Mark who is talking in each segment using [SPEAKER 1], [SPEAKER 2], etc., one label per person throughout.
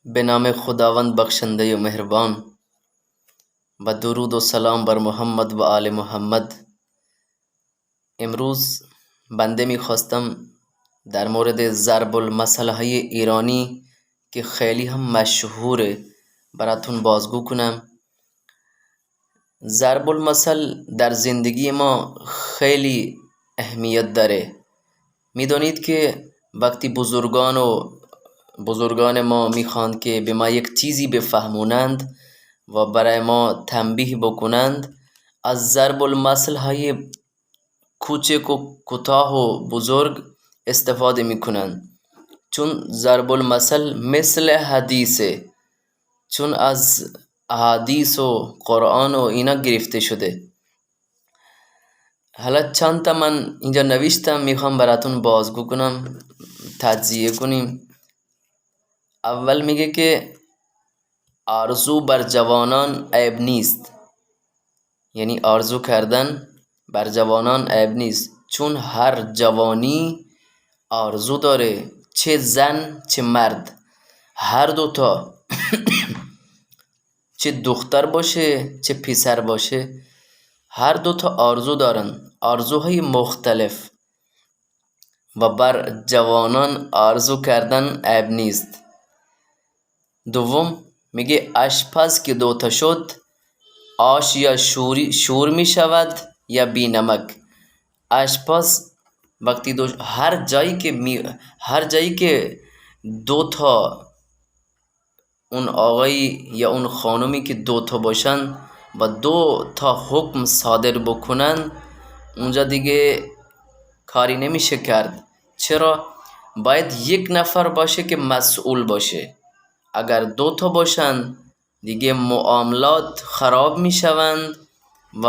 [SPEAKER 1] به نام خداوند بخشنده و مهربان. و درود و سلام بر محمد و آل محمد. امروز بنده میخواستم در مورد ضرب المثل های ایرانی که خیلی هم مشهوره براتون بازگو کنم. ضرب المثل در زندگی ما خیلی اهمیت داره. میدونید که وقتی بزرگان ما میخواند که به ما یک چیزی بفهمونند و برای ما تنبیه بکنند، از ضرب المثل های کوچک و کوتاه و بزرگ استفاده میکنند، چون ضرب المثل مثل حدیثه، چون از احادیث و قرآن و اینا گرفته شده. حالا چند تا من اینجا نوشتم، میخوام براتون بازگو کنم، تجزیه کنیم. اول میگه که آرزو بر جوانان عیب نیست، یعنی آرزو کردن بر جوانان عیب نیست، چون هر جوانی آرزو داره، چه زن چه مرد، هر دوتا چه دختر باشه چه پسر باشه، هر دوتا آرزو دارن، آرزوهای مختلف، و بر جوانان آرزو کردن عیب نیست. دوم میگه آشپز که دوتا شد، آش یا شور می شود یا بی نمک. آشپز وقتی هر جایی که دو تا اون آقایی یا اون خانومی که دو تا باشن و دو تا حکم صادر بکنن، اونجا دیگه کاری نمیشه کرد. چرا؟ باید یک نفر باشه که مسئول باشه. اگر دو تا باشن دیگه معاملات خراب میشوند و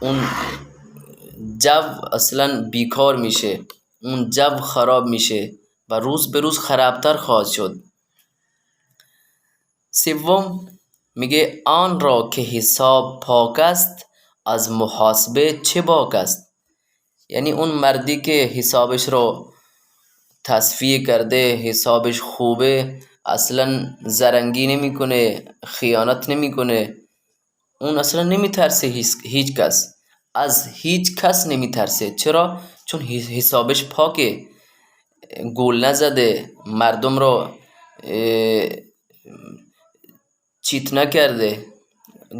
[SPEAKER 1] اون جو اصلا بیکار میشه، اون جو خراب میشه و روز به روز خرابتر خواهد شد. سوم میگه آن را که حساب پاک است، از محاسبه چه باک است. یعنی اون مردی که حسابش رو تصفیه کرده، حسابش خوبه، اصلا زرنگی نمیکنه، خیانت نمیکنه، اون اصلا نمیترسه هیچ کس، از هیچ کس نمیترسه. چرا؟ چون حسابش پاکه، گول نزده، مردم رو چیت نکرده،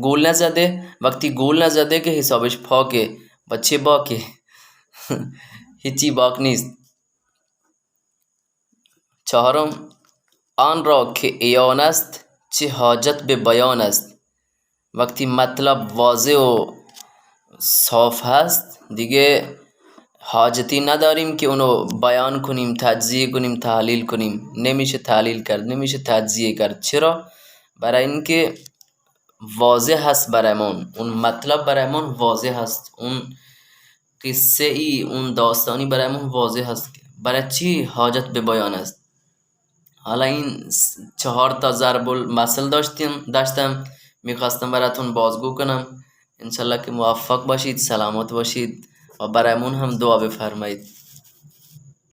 [SPEAKER 1] گول نزده. وقتی گول نزده که حسابش پاکه. و چه باکه؟ هیچی باک نیست. چهارم آن را که عیان است، چه حاجت به بیان است. وقتی مطلب واضح و صاف هست دیگه حاجتی نداریم که اونو بیان کنیم، تجزیه کنیم، تحلیل کنیم. نمیشه تحلیل کرد، نمیشه تجزیه کرد. چرا؟ برای اینکه واضح هست برایمون، اون مطلب برایمون واضح هست، اون قصه ای، اون داستانی برایمون واضح هست. برای چی حاجت به بیان است؟ حالا این 4 تا ضرب المثل داشتم میخواستم براتون بازگو کنم. انشالله که موفق باشید، سلامت باشید و برایمون هم دعا بفرمایید.